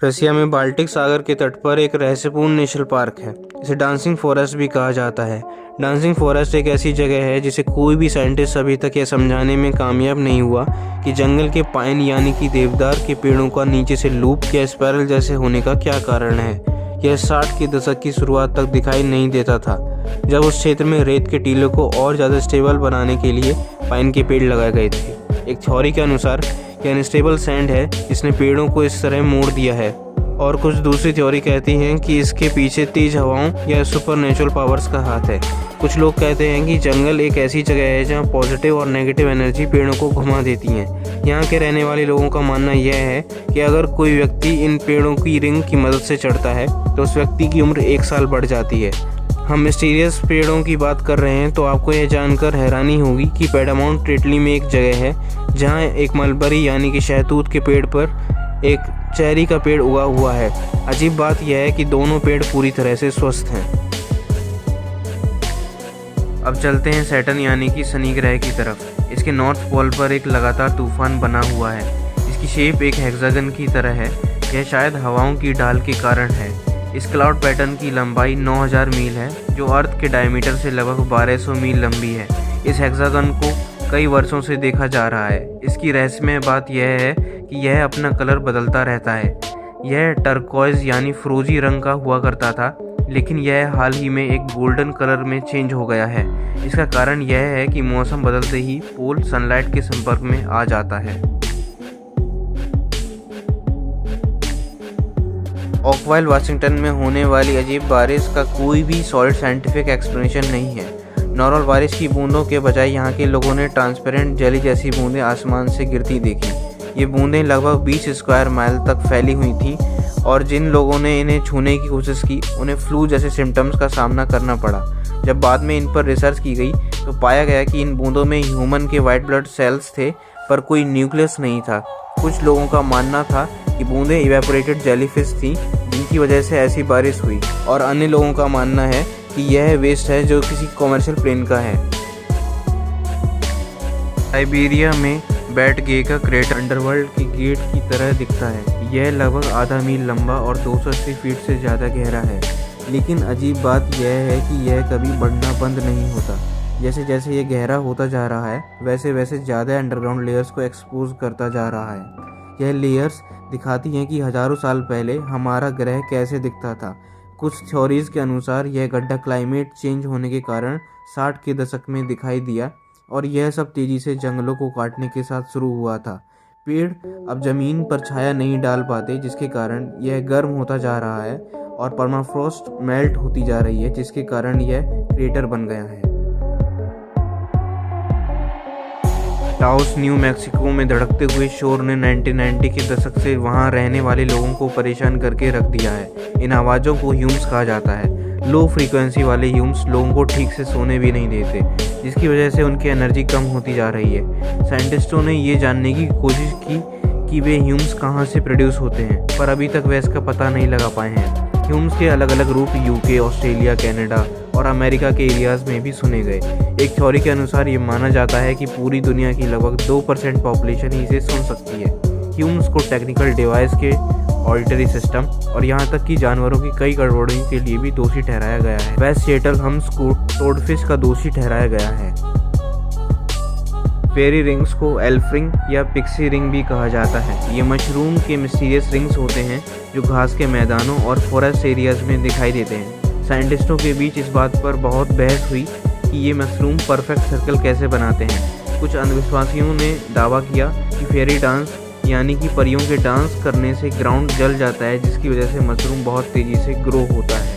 रसिया में बाल्टिक सागर के तट पर एक रहस्यपूर्ण नेशनल पार्क है। इसे डांसिंग फॉरेस्ट भी कहा जाता है। डांसिंग फॉरेस्ट एक ऐसी जगह है जिसे कोई भी साइंटिस्ट अभी तक यह समझाने में कामयाब नहीं हुआ कि जंगल के पाइन यानी कि देवदार के पेड़ों का नीचे से लूप या स्पाइरल जैसे होने का क्या कारण है। यह 60 के दशक की शुरुआत तक दिखाई नहीं देता था, जब उस क्षेत्र में रेत के टीलों को और ज़्यादा स्टेबल बनाने के लिए पाइन के पेड़ लगाए गए थे। एक थ्योरी के अनुसार यह अनस्टेबल सैंड है जिसने पेड़ों को इस तरह मोड़ दिया है, और कुछ दूसरी थ्योरी कहती हैं कि इसके पीछे तेज हवाओं या सुपरनेचुरल पावर्स का हाथ है। कुछ लोग कहते हैं कि जंगल एक ऐसी जगह है जहां पॉजिटिव और नेगेटिव एनर्जी पेड़ों को घुमा देती हैं। यहाँ के रहने वाले लोगों का मानना यह है कि अगर कोई व्यक्ति इन पेड़ों की रिंग की मदद से चढ़ता है तो उस व्यक्ति की उम्र 1 साल बढ़ जाती है। हम मिस्टीरियस पेड़ों की बात कर रहे हैं तो आपको यह जानकर हैरानी होगी कि पैरामाउंट इटली में एक जगह है जहाँ एक मलबरी यानी कि शहतूत के पेड़ पर एक चेरी का पेड़ उगा हुआ है। अजीब बात यह है कि दोनों पेड़ पूरी तरह से स्वस्थ हैं। अब चलते हैं सैटर्न यानी कि शनि ग्रह की तरफ। इसके नॉर्थ पोल पर एक लगातार तूफान बना हुआ है। इसकी शेप एक हेक्सागन की तरह है। यह शायद हवाओं की ढाल के कारण है। इस क्लाउड पैटर्न की लंबाई 9000 मील है, जो अर्थ के डायमीटर से लगभग 1200 मील लंबी है। इस हेक्सागन को कई वर्षों से देखा जा रहा है। इसकी रहस्यमय बात यह है कि यह अपना कलर बदलता रहता है। यह टर्कोइज यानी फ्रोजी रंग का हुआ करता था, लेकिन यह हाल ही में एक गोल्डन कलर में चेंज हो गया है। इसका कारण यह है कि मौसम बदलते ही पोल सनलाइट के संपर्क में आ जाता है। ओकवाइल वाशिंगटन में होने वाली अजीब बारिश का कोई भी सॉलिड साइंटिफिक एक्सप्लेनेशन नहीं है। नॉर्मल बारिश की बूंदों के बजाय यहाँ के लोगों ने ट्रांसपेरेंट जेली जैसी बूंदें आसमान से गिरती देखी। ये बूंदें लगभग 20 स्क्वायर माइल तक फैली हुई थीं, और जिन लोगों ने इन्हें छूने की कोशिश की उन्हें फ्लू जैसे सिम्टम्स का सामना करना पड़ा। जब बाद में इन पर रिसर्च की गई तो पाया गया कि इन बूंदों में ह्यूमन के वाइट ब्लड सेल्स थे, पर कोई न्यूक्लियस नहीं था। कुछ लोगों का मानना था कि बूंदें इवेपोरेटेड जेलीफिश थीं, जिनकी वजह से ऐसी बारिश हुई, और अन्य लोगों का मानना है कि यह वेस्ट है जो किसी कमर्शियल प्लेन का है। साइबेरिया में बैट गे का क्रेटर अंडरवर्ल्ड की गेट की तरह दिखता है। यह लगभग आधा मील लंबा और 280 फीट से ज़्यादा गहरा है। लेकिन अजीब बात यह है कि यह कभी बढ़ना बंद नहीं होता। जैसे जैसे यह गहरा होता जा रहा है वैसे वैसे ज़्यादा अंडरग्राउंड लेयर्स को एक्सपोज करता जा रहा है। यह लेयर्स दिखाती हैं कि हज़ारों साल पहले हमारा ग्रह कैसे दिखता था। कुछ थ्योरीज के अनुसार यह गड्ढा क्लाइमेट चेंज होने के कारण 60 के दशक में दिखाई दिया, और यह सब तेज़ी से जंगलों को काटने के साथ शुरू हुआ था। पेड़ अब ज़मीन पर छाया नहीं डाल पाते, जिसके कारण यह गर्म होता जा रहा है, और परमाफ्रॉस्ट मेल्ट होती जा रही है, जिसके कारण यह क्रेटर बन गया है। टाउस न्यू मैक्सिको में धड़कते हुए शोर ने 1990 के दशक से वहां रहने वाले लोगों को परेशान करके रख दिया है। इन आवाज़ों को ह्यूम्स कहा जाता है। लो फ्रीक्वेंसी वाले ह्यूम्स लोगों को ठीक से सोने भी नहीं देते, जिसकी वजह से उनकी एनर्जी कम होती जा रही है। साइंटिस्टों ने ये जानने की कोशिश की कि वे ह्यूम्स कहाँ से प्रोड्यूस होते हैं, पर अभी तक वे इसका पता नहीं लगा पाए हैं। ह्यूम्स के अलग अलग रूप यूके, ऑस्ट्रेलिया, कनाडा और अमेरिका के एरियाज़ में भी सुने गए। एक थ्योरी के अनुसार ये माना जाता है कि पूरी दुनिया की लगभग 2% पॉपुलेशन ही इसे सुन सकती है। ह्यूम्स को टेक्निकल डिवाइस के ऑडिटरी सिस्टम और यहाँ तक कि जानवरों की कई गड़बड़ियों के लिए भी दोषी ठहराया गया है। वेस्ट सिएटल हम्स को टोडफिश का दोषी ठहराया गया है। फेरी रिंग्स को एल्फ रिंग या पिक्सी रिंग भी कहा जाता है। ये मशरूम के मिस्टीरियस रिंग्स होते हैं जो घास के मैदानों और फॉरेस्ट एरियाज में दिखाई देते हैं। साइंटिस्टों के बीच इस बात पर बहुत बहस हुई कि ये मशरूम परफेक्ट सर्कल कैसे बनाते हैं। कुछ अंधविश्वासियों ने दावा किया कि फेरी डांस यानी कि परियों के डांस करने से ग्राउंड जल जाता है, जिसकी वजह से मशरूम बहुत तेज़ी से ग्रो होता है।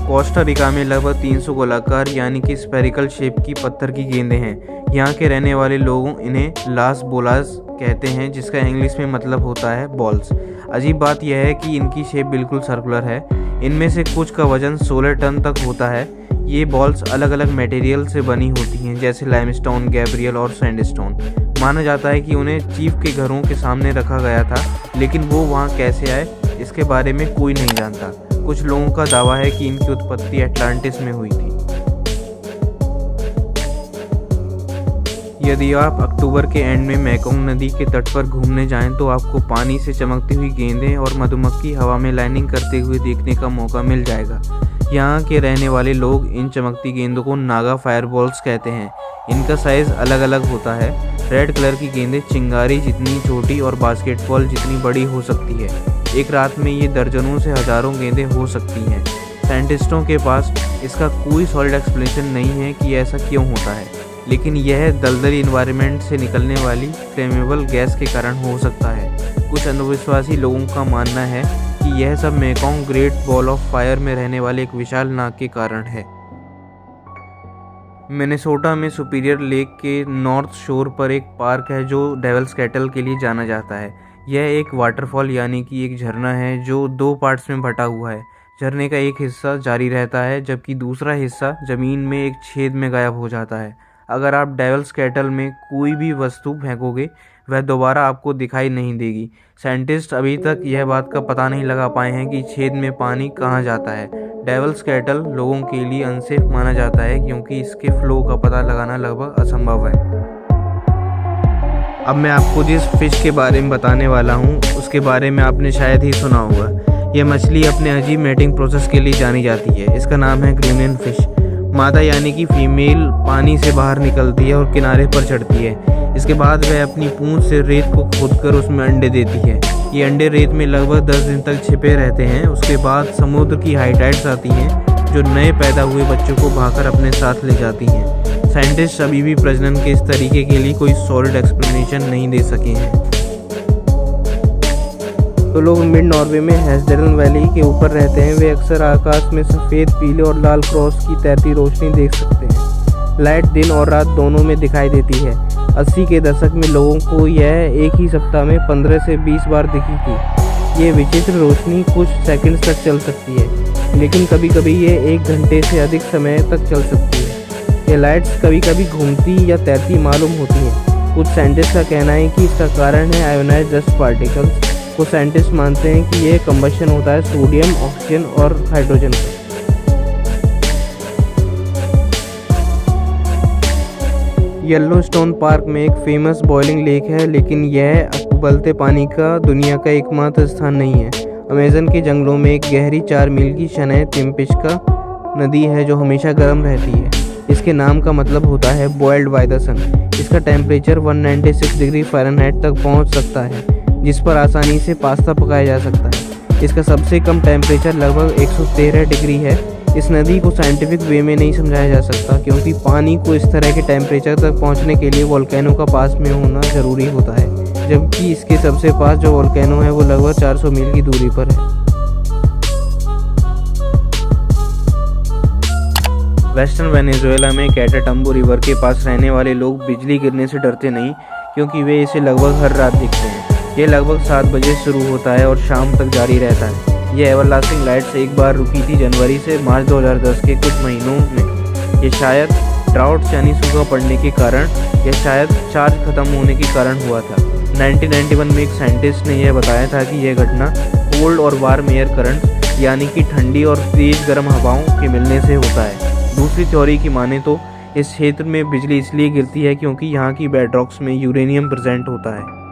कोस्टा रिका में लगभग 300 गोलाकार यानी कि स्फेरिकल शेप की पत्थर की गेंदें हैं। यहाँ के रहने वाले लोग इन्हें लास बोलास कहते हैं, जिसका इंग्लिश में मतलब होता है बॉल्स। अजीब बात यह है कि इनकी शेप बिल्कुल सर्कुलर है। इनमें से कुछ का वजन 16 टन तक होता है। ये बॉल्स अलग अलग मटेरियल से बनी होती हैं, जैसे लाइमस्टोन, गैब्रियल और सैंडस्टोन। माना जाता है कि उन्हें चीफ के घरों के सामने रखा गया था, लेकिन वो वहाँ कैसे आए इसके बारे में कोई नहीं जानता। कुछ लोगों का दावा है कि इनकी उत्पत्ति अटलांटिस में हुई थी। यदि आप अक्टूबर के एंड में मेकोंग नदी के तट पर घूमने जाएं तो आपको पानी से चमकती हुई गेंदें और मधुमक्खी हवा में लैंडिंग करते हुए देखने का मौका मिल जाएगा। यहाँ के रहने वाले लोग इन चमकती गेंदों को नागा फायरबॉल्स कहते हैं। इनका साइज़ अलग अलग होता है। रेड कलर की गेंदें चिंगारी जितनी छोटी और बास्केटबॉल जितनी बड़ी हो सकती है। एक रात में ये दर्जनों से हज़ारों गेंदें हो सकती हैं। साइंटिस्टों के पास इसका कोई सॉलिड एक्सप्लेनेशन नहीं है कि ऐसा क्यों होता है, लेकिन यह दलदली इन्वायरमेंट से निकलने वाली फ्लेमेबल गैस के कारण हो सकता है। कुछ अंधविश्वासी लोगों का मानना है कि यह सब Mekong great ball of fire में रहने वाले एक विशाल नाग के कारण है। मिनेसोटा में सुपीरियर लेक के नॉर्थ शोर पर एक पार्क है जो डेविल्स कैटल के लिए जाना जाता है। यह एक वाटरफॉल यानी कि एक झरना है जो 2 पार्ट्स में बटा हुआ है। झरने का एक हिस्सा जारी रहता है जबकि दूसरा हिस्सा ज़मीन में एक छेद में गायब हो जाता है। अगर आप डेविल्स कैटल में कोई भी वस्तु फेंकोगे वह दोबारा आपको दिखाई नहीं देगी। साइंटिस्ट अभी तक यह बात का पता नहीं लगा पाए हैं कि छेद में पानी कहाँ जाता है। डेविल्स कैटल लोगों के लिए अनसेफ माना जाता है क्योंकि इसके फ्लो का पता लगाना लगभग असंभव है। अब मैं आपको जिस फिश के बारे में बताने वाला हूँ उसके बारे में आपने शायद ही सुना होगा। यह मछली अपने अजीब मेटिंग प्रोसेस के लिए जानी जाती है। इसका नाम है ग्रीनियन फिश। मादा यानी कि फीमेल पानी से बाहर निकलती है और किनारे पर चढ़ती है। इसके बाद वह अपनी पूंछ से रेत को खोदकर उसमें अंडे देती है। ये अंडे रेत में लगभग 10 दिन तक छिपे रहते हैं। उसके बाद समुद्र की हाई टाइड्स आती हैं जो नए पैदा हुए बच्चों को भागकर अपने साथ ले जाती हैं। साइंटिस्ट अभी भी प्रजनन के इस तरीके के लिए कोई सॉलिड एक्सप्लेनेशन नहीं दे सके हैं। तो लोग मिड नॉर्वे में हेस्डरन वैली के ऊपर रहते हैं। वे अक्सर आकाश में सफ़ेद, पीले और लाल क्रॉस की तैरती रोशनी देख सकते हैं। लाइट दिन और रात दोनों में दिखाई देती है। 80 के दशक में लोगों को यह एक ही सप्ताह में 15 से 20 बार दिखी थी। ये विचित्र रोशनी कुछ सेकंड्स तक चल सकती है, लेकिन कभी कभी ये 1 घंटे से अधिक समय तक चल सकती है। ये लाइट्स कभी कभी घूमती या तैरती मालूम होती हैं। कुछ साइंटिस्ट का कहना है कि इसका कारण है आयोनाइज्ड डस्ट पार्टिकल्स। कुछ साइंटिस्ट मानते हैं कि यह कंबशन होता है सोडियम, ऑक्सीजन और हाइड्रोजन का। येलोस्टोन पार्क में एक फेमस बॉइलिंग लेक है, लेकिन यह उबलते पानी का दुनिया का एकमात्र स्थान नहीं है। अमेज़न के जंगलों में एक गहरी 4 मील की शनैत तिम्पिश्का नदी है जो हमेशा गर्म रहती है। इसके नाम का मतलब होता है बॉइल्ड बाय द सन। इसका टेम्परेचर 196 डिग्री फ़ारेनहाइट तक पहुंच सकता है, जिस पर आसानी से पास्ता पकाया जा सकता है। इसका सबसे कम टेम्परेचर लगभग 113 डिग्री है। इस नदी को साइंटिफिक वे में नहीं समझाया जा सकता क्योंकि पानी को इस तरह के टेम्परेचर तक पहुंचने के लिए वोल्केनो का पास में होना ज़रूरी होता है, जबकि इसके सबसे पास जो वोल्केनो है वो लगभग 400 मील की दूरी पर है। वेस्टर्न वेनेजुएला में कैटाटम्बो रिवर के पास रहने वाले लोग बिजली गिरने से डरते नहीं क्योंकि वे इसे लगभग हर रात देखते हैं। ये लगभग 7 बजे शुरू होता है और शाम तक जारी रहता है। ये एवरलास्टिंग लाइट्स एक बार रुकी थी जनवरी से मार्च 2010 के कुछ महीनों में। ये शायद ड्राउट यानी सूखा पड़ने के कारण या शायद चार्ज खत्म होने के कारण हुआ था। 1991 में एक साइंटिस्ट ने यह बताया था कि यह घटना कोल्ड और वार्म एयर करंट यानी कि ठंडी और तेज गर्म हवाओं के मिलने से होता है। दूसरी थ्योरी की माने तो इस क्षेत्र में बिजली इसलिए गिरती है क्योंकि यहाँ की बेडरॉक्स में यूरेनियम प्रेजेंट होता है।